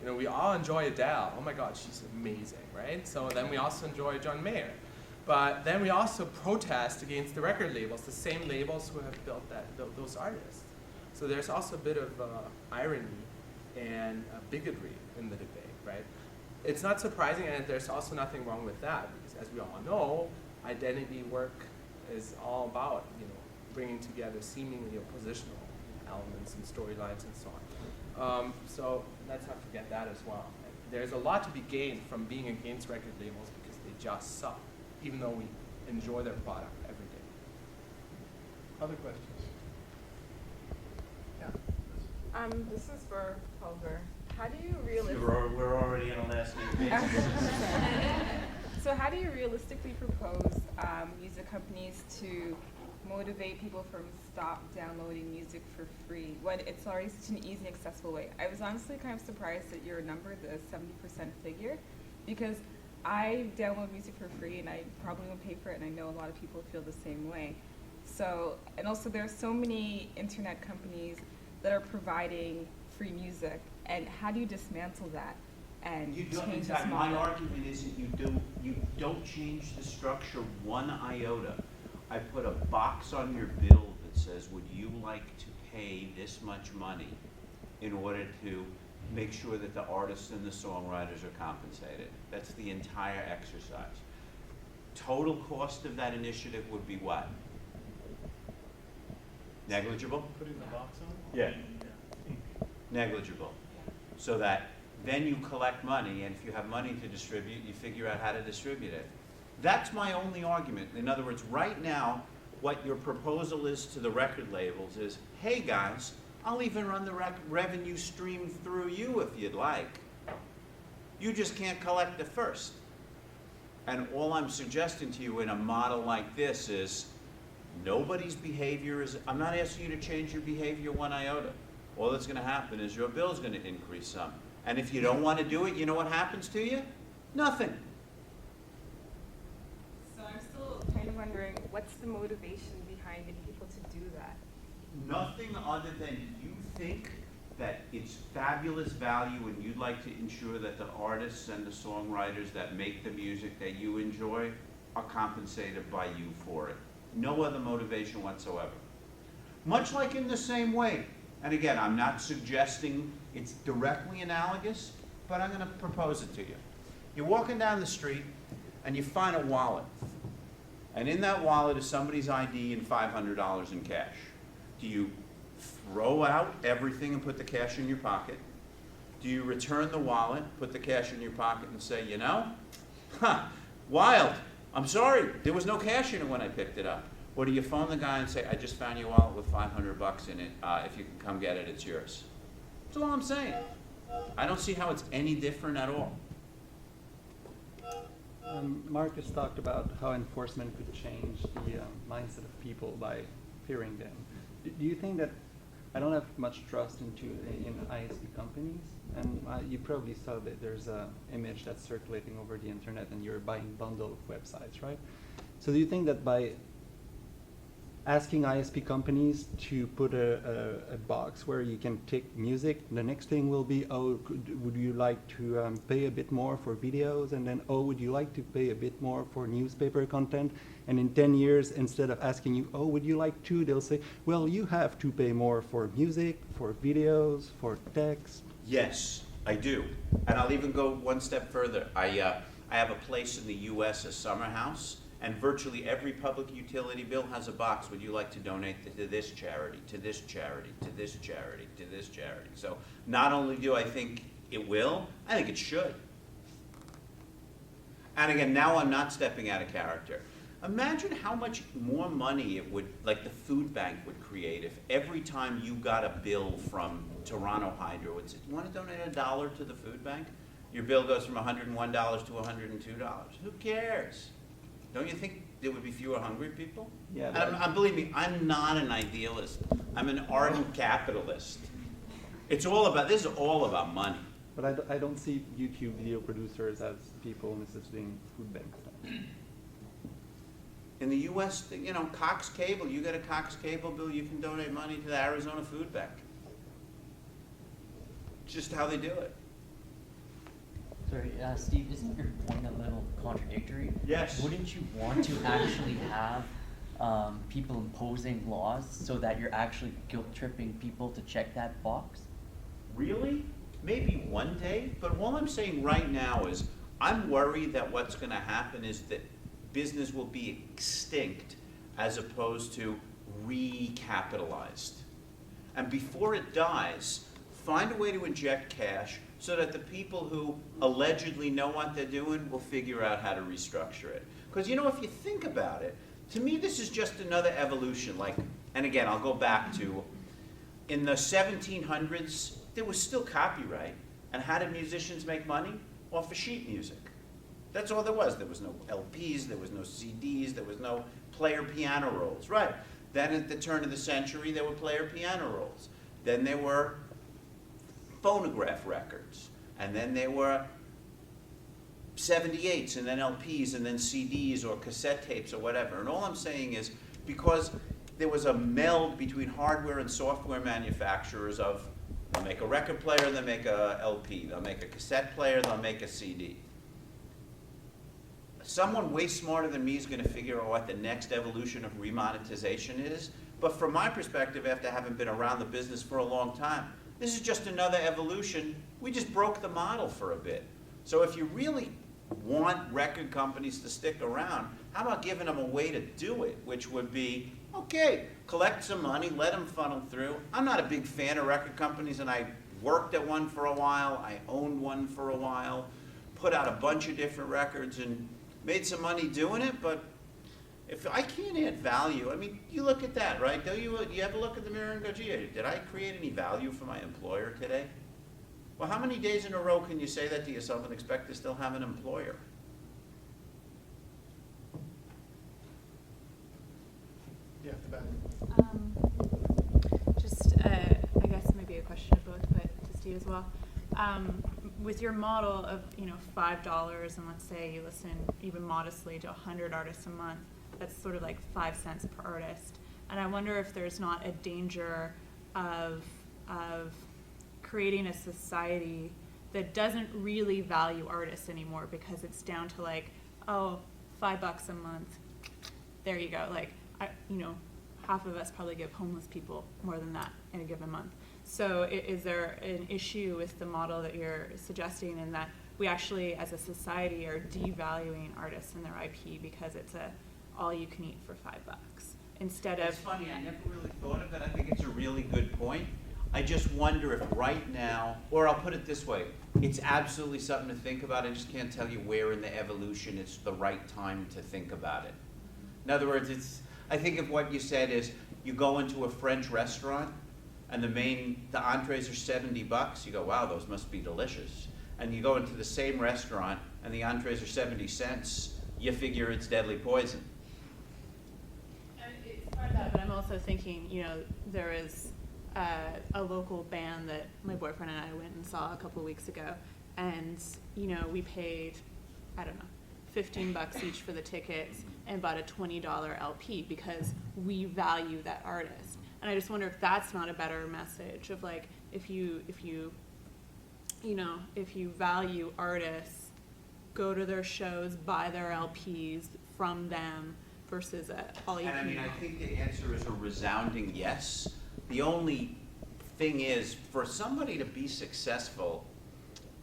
You know, we all enjoy Adele. Oh my God, she's amazing, right? So then we also enjoy John Mayer. But then we also protest against the record labels, the same labels who have built those artists. So there's also a bit of irony and bigotry in the debate, right? It's not surprising, and there's also nothing wrong with that, because as we all know, identity work is all about, you know, bringing together seemingly oppositional elements and storylines and so on. So let's not forget that as well. There's a lot to be gained from being against record labels because they just suck, even though we enjoy their product every day. Other questions? Yeah. This is for Pulver. How do you realistically? We're already in a last name basis. So how do you realistically propose music companies to motivate people from stop downloading music for free when it's already such an easy, accessible way? I was honestly kind of surprised at your number, the 70% figure, because I download music for free and I probably won't pay for it, and I know a lot of people feel the same way. So, and also there are so many internet companies that are providing free music, and how do you dismantle that and You don't, in change this fact, my model? argument is that you don't change the structure one iota. I put a box on your bill that says, would you like to pay this much money in order to make sure that the artists and the songwriters are compensated? That's the entire exercise. Total cost of that initiative would be what? Negligible? Putting the box on? Yeah. Negligible. So that then you collect money, and if you have money to distribute, you figure out how to distribute it. That's my only argument. In other words, right now, what your proposal is to the record labels is, hey guys, I'll even run the revenue stream through you if you'd like. You just can't collect it first. And all I'm suggesting to you in a model like this is, nobody's behavior is, I'm not asking you to change your behavior one iota. All that's going to happen is your bill's going to increase some. And if you don't want to do it, you know what happens to you? Nothing. So I'm still kind of wondering, what's the motivation behind getting people to do that? Nothing other than you think that it's fabulous value and you'd like to ensure that the artists and the songwriters that make the music that you enjoy are compensated by you for it. No other motivation whatsoever. Much like in the same way, and again, I'm not suggesting it's directly analogous, but I'm going to propose it to you. You're walking down the street and you find a wallet. And in that wallet is somebody's ID and $500 in cash. Do you throw out everything and put the cash in your pocket? Do you return the wallet, put the cash in your pocket, and say, you know, wild, I'm sorry, there was no cash in it when I picked it up? Or do you phone the guy and say, I just found your wallet with $500 in it, if you can come get it, it's yours? That's all I'm saying. I don't see how it's any different at all. Markus talked about how enforcement could change the mindset of people by fearing them. Do you think that, I don't have much trust in ISP companies, and you probably saw that there's an image that's circulating over the internet and you're buying bundle of websites, right? So do you think that by asking ISP companies to put a box where you can tick music, the next thing will be, oh, would you like to pay a bit more for videos? And then, oh, would you like to pay a bit more for newspaper content? And in 10 years, instead of asking you, oh, would you like to, they'll say, well, you have to pay more for music, for videos, for text. Yes, I do. And I'll even go one step further. I have a place in the US, a summer house, and virtually every public utility bill has a box. Would you like to donate to this charity, to this charity, to this charity, to this charity? So not only do I think it will, I think it should. And again, now I'm not stepping out of character. Imagine how much more money it would, like the food bank would create if every time you got a bill from Toronto Hydro, it said, you want to donate $1 to the food bank? Your bill goes from $101 to $102. Who cares? Don't you think there would be fewer hungry people? Yeah. And believe me, I'm not an idealist. I'm an ardent capitalist. It's all about, this is all about money. But I don't see YouTube video producers as people necessitating food banks. In the US, you know, Cox Cable, you get a Cox Cable bill, you can donate money to the Arizona Food Bank. It's just how they do it. Sorry, Steve, isn't your point a little contradictory? Yes. Wouldn't you want to actually have people imposing laws so that you're actually guilt-tripping people to check that box? Really? Maybe one day, but all I'm saying right now is I'm worried that what's going to happen is that business will be extinct as opposed to recapitalized. And before it dies, find a way to inject cash so that the people who allegedly know what they're doing will figure out how to restructure it. Because, you know, if you think about it, to me this is just another evolution. Like, and again, I'll go back to, in the 1700s, there was still copyright. And how did musicians make money? Off of sheet music. That's all there was. There was no LPs, there was no CDs, there was no player piano rolls. Right. Then at the turn of the century, there were player piano rolls. Then there were phonograph records, and then there were 78s, and then LPs, and then CDs or cassette tapes or whatever. And all I'm saying is, because there was a meld between hardware and software manufacturers of, they'll make a record player, they'll make a LP, they'll make a cassette player, they'll make a CD. Someone way smarter than me is going to figure out what the next evolution of remonetization is. But from my perspective, after having been around the business for a long time, this is just another evolution. We just broke the model for a bit. So if you really want record companies to stick around, how about giving them a way to do it, which would be, okay, collect some money, let them funnel through. I'm not a big fan of record companies, and I worked at one for a while. I owned one for a while, put out a bunch of different records, and made some money doing it. But if I can't add value, I mean, you look at that, right? Do you ever look at the mirror and go, gee, did I create any value for my employer today? Well, how many days in a row can you say that to yourself and expect to still have an employer? Yeah, the back. I guess maybe a question of both, but to Steve as well. With your model of $5, and let's say you listen even modestly to 100 artists a month, that's sort of like 5 cents per artist. And I wonder if there's not a danger of creating a society that doesn't really value artists anymore, because it's down to like, oh, $5 a month, there you go. Like, half of us probably give homeless people more than that in a given month. So is there an issue with the model that you're suggesting, in that we actually, as a society, are devaluing artists and their IP because it's a all-you-can-eat for $5 instead of? It's funny, I never really thought of it. I think it's a really good point. I just wonder if right now, or I'll put it this way, it's absolutely something to think about. I just can't tell you where in the evolution it's the right time to think about it. In other words, I think of what you said is, you go into a French restaurant and the entrees are $70. You go, wow, those must be delicious. And you go into the same restaurant and the entrees are 70 cents. You figure it's deadly poison. And it's part of that, but I'm also thinking, you know, there is a local band that my boyfriend and I went and saw a couple of weeks ago, and you know, we paid, I don't know, $15 each for the tickets and bought a $20 LP because we value that artist. And I just wonder if that's not a better message of like, if you value artists, go to their shows, buy their LPs from them versus all you And I can mean, eat. I think the answer is a resounding yes. The only thing is, for somebody to be successful,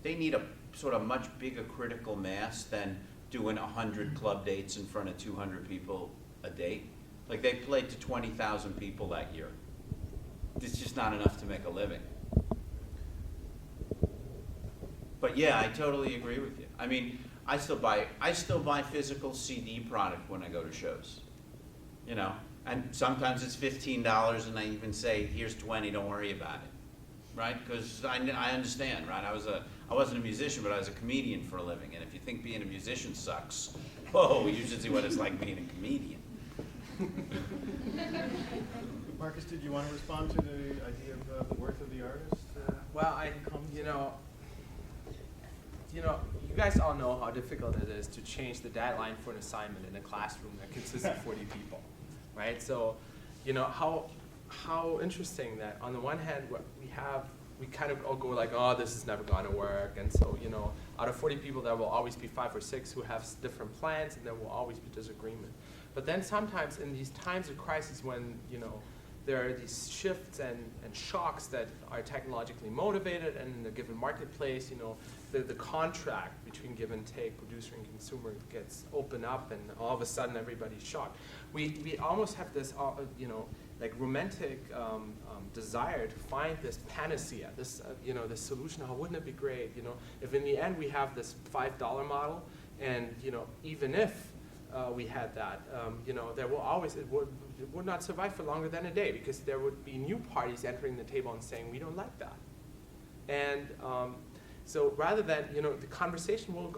they need a sort of much bigger critical mass than doing 100 club dates in front of 200 people a date. Like, they played to 20,000 people that year. It's just not enough to make a living. But yeah, I totally agree with you. I mean, I still buy physical CD product when I go to shows, you know? And sometimes it's $15 and I even say, here's 20, don't worry about it, right? Because I understand, right? I wasn't a musician, but I was a comedian for a living. And if you think being a musician sucks, whoa, you should see what it's like being a comedian. Markus, did you want to respond to the idea of the worth of the artist? Well, you guys all know how difficult it is to change the deadline for an assignment in a classroom that consists of 40 people, right? So, you know, how interesting that on the one hand, we kind of all go like, oh, this is never going to work. And so, you know, out of 40 people, there will always be 5 or 6 who have different plans, and there will always be disagreement. But then sometimes in these times of crisis when, you know, there are these shifts and shocks that are technologically motivated, and in a given marketplace, you know, the contract between give and take, producer and consumer, gets opened up, and all of a sudden everybody's shocked. We almost have this, you know, like romantic desire to find this panacea, this you know, this solution. Oh, wouldn't it be great, you know, if in the end we have this $5 model, and you know, even if we had that, you know, there will always, it would not survive for longer than a day, because there would be new parties entering the table and saying, we don't like that. And so rather than, you know, the conversation will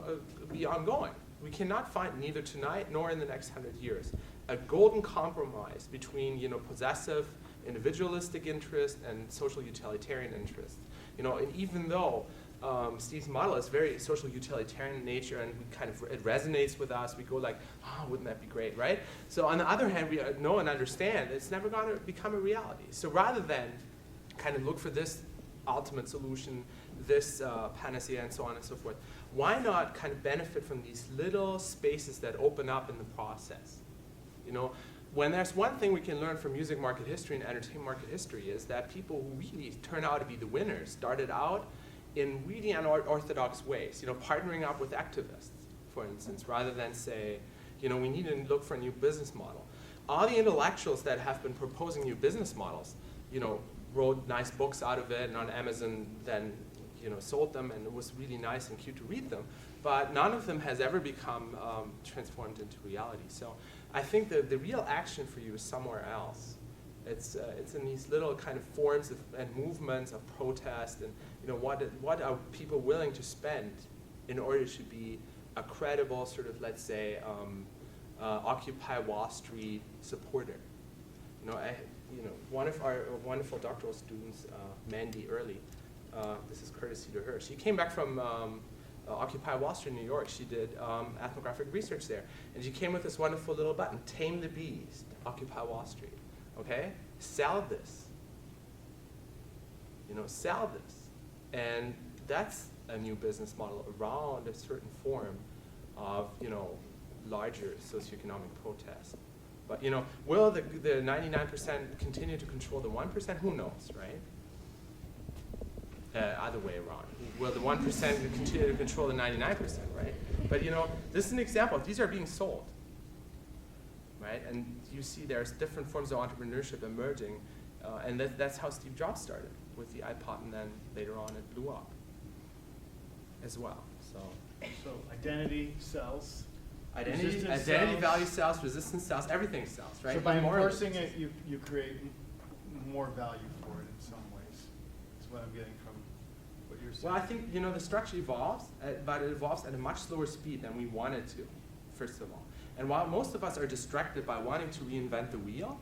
be ongoing. We cannot find, neither tonight nor in the next 100 years, a golden compromise between, you know, possessive, individualistic interest and social utilitarian interest. You know, and even though Steve's model is very social utilitarian in nature, and it resonates with us. We go like, oh, wouldn't that be great, right? So on the other hand, we know and understand it's never going to become a reality. So rather than kind of look for this ultimate solution, this panacea, and so on and so forth, why not kind of benefit from these little spaces that open up in the process? You know, when there's one thing we can learn from music market history and entertainment market history, is that people who really turn out to be the winners started out in really unorthodox ways, you know, partnering up with activists, for instance, rather than say, you know, we need to look for a new business model. All the intellectuals that have been proposing new business models, you know, wrote nice books out of it, and on Amazon then, you know, sold them, and it was really nice and cute to read them, but none of them has ever become transformed into reality. So I think that the real action for you is somewhere else. It's in these little kind of forms and movements of protest, and you know, what are people willing to spend in order to be a credible sort of, let's say, Occupy Wall Street supporter. You know, one of our wonderful doctoral students, Mandy Early, this is courtesy to her. She came back from Occupy Wall Street in New York. She did ethnographic research there, and she came with this wonderful little button: "Tame the bees, Occupy Wall Street." Okay, sell this. You know, sell this, and that's a new business model around a certain form of, you know, larger socioeconomic protest. But you know, will the 99% continue to control the 1%? Who knows, right? Other way around. Will the 1% continue to control the 99%, right? But you know, this is an example. These are being sold, right? And you see there's different forms of entrepreneurship emerging, and that's how Steve Jobs started. with the iPod, and then later on it blew up as well. So identity sells. identity, Resistance identity sells. value sells, resistance sells, everything sells, right? So by More or less. enforcing it, you create more value for it in some ways. That's what I'm getting from what you're saying. Well, I think, the structure evolves, but it evolves at a much slower speed than we want it to, first of all. And while most of us are distracted by wanting to reinvent the wheel,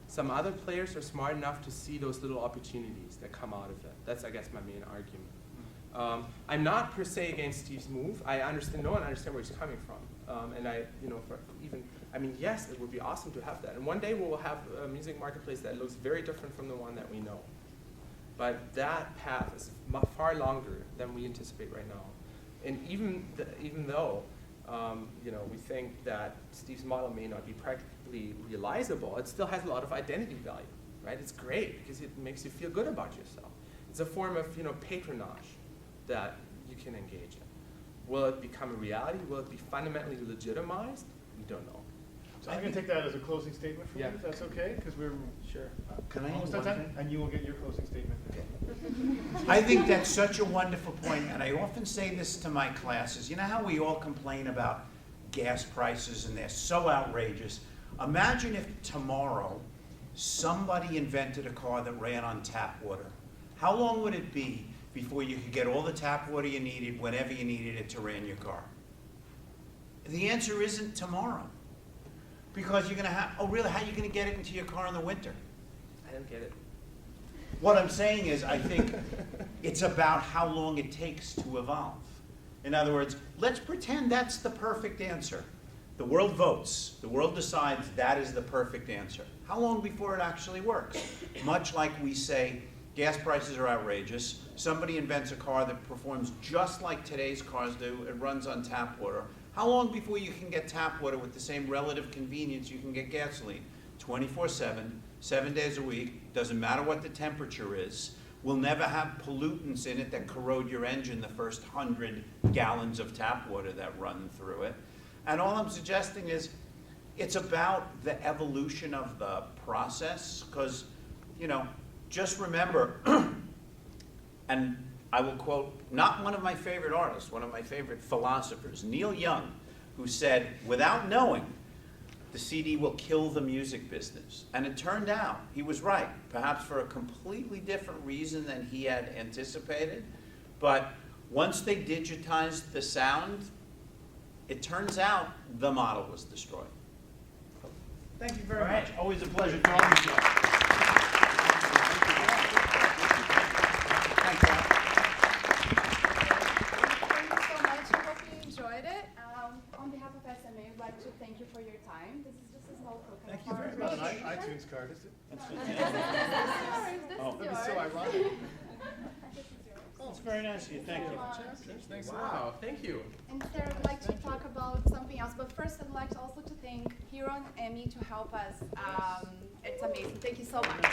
some other players are smart enough to see those little opportunities that come out of it. That's, I guess, my main argument. I'm not per se against Steve's move. I understand, no one understands where he's coming from. And yes, it would be awesome to have that. And one day we'll have a music marketplace that looks very different from the one that we know. But that path is far longer than we anticipate right now. And even though, we think that Steve's model may not be practically realizable, it still has a lot of identity value, right? It's great because it makes you feel good about yourself. It's a form of, patronage that you can engage in. Will it become a reality? Will it be fundamentally legitimized? We don't know. So I'm going to take that as a closing statement from you, if that's okay, because we're Sure. Can I almost add out of one time, thing? and you will get your closing statement. I think that's such a wonderful point, and I often say this to my classes. You know how we all complain about gas prices and they're so outrageous? Imagine if tomorrow somebody invented a car that ran on tap water. How long would it be before you could get all the tap water you needed whenever you needed it to run your car? The answer isn't tomorrow. Because you're going to have, oh really, how are you going to get it into your car in the winter? I don't get it. What I'm saying is, I think it's about how long it takes to evolve. In other words, let's pretend that's the perfect answer. The world votes. The world decides that is the perfect answer. How long before it actually works? Much like we say, gas prices are outrageous. Somebody invents a car that performs just like today's cars do. It runs on tap water. How long before you can get tap water with the same relative convenience you can get gasoline? 24/7, 7 days a week, doesn't matter what the temperature is. Will never have pollutants in it that corrode your engine the first 100 gallons of tap water that run through it. And all I'm suggesting is it's about the evolution of the process, because, just remember, and I will quote not one of my favorite artists, one of my favorite philosophers, Neil Young, who said, without knowing, the CD will kill the music business. And it turned out he was right, perhaps for a completely different reason than he had anticipated. But once they digitized the sound, it turns out the model was destroyed. Thank you very much. Always a pleasure talking to you. Thanks, Al. Thank you so much. I hope you enjoyed it. On behalf of SMA, I'd like to thank you for your time. This is just a small token. Thank you of our very much. Not an appreciation. iTunes card, is it? This is yours. This Oh, is that'd be so yours. ironic. This is yours. Oh, it's very nice of you. Thank you. Thanks a lot. Wow, thank you. And Sarah would like to talk about something else, but first I'd like also to thank Hero and Emmy to help us. It's amazing. Thank you so much.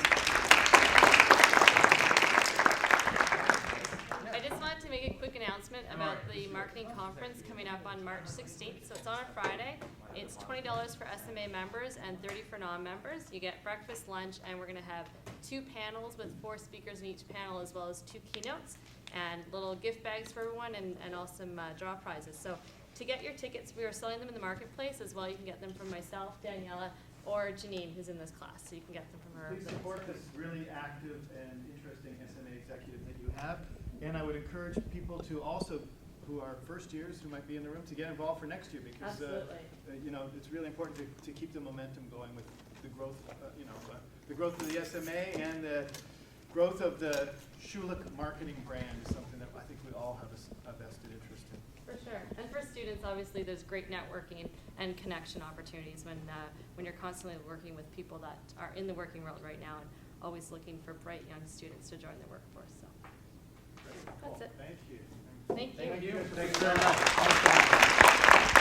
I just wanted to make a quick announcement about the marketing conference coming up on March 16th. So it's on a Friday. It's $20 for SMA members and $30 for non-members. You get breakfast, lunch, and we're going to have 2 panels with 4 speakers in each panel, as well as 2 keynotes and little gift bags for everyone, and also some draw prizes. So to get your tickets, we are selling them in the marketplace as well. You can get them from myself, Daniela, or Janine, who's in this class. So you can get them from her. Please support this really active and interesting SMA executive that you have. And I would encourage people to also, who are first years, who might be in the room, to get involved for next year, because Absolutely. It's really important to keep the momentum going with the growth, the growth of the SMA and the growth of the Schulich marketing brand is something that I think we all have a vested interest in. For sure. And for students, obviously, there's great networking and connection opportunities when you're constantly working with people that are in the working world right now and always looking for bright young students to join the workforce. So that's it. Thank you. Thank you. Thank you. Thanks very much.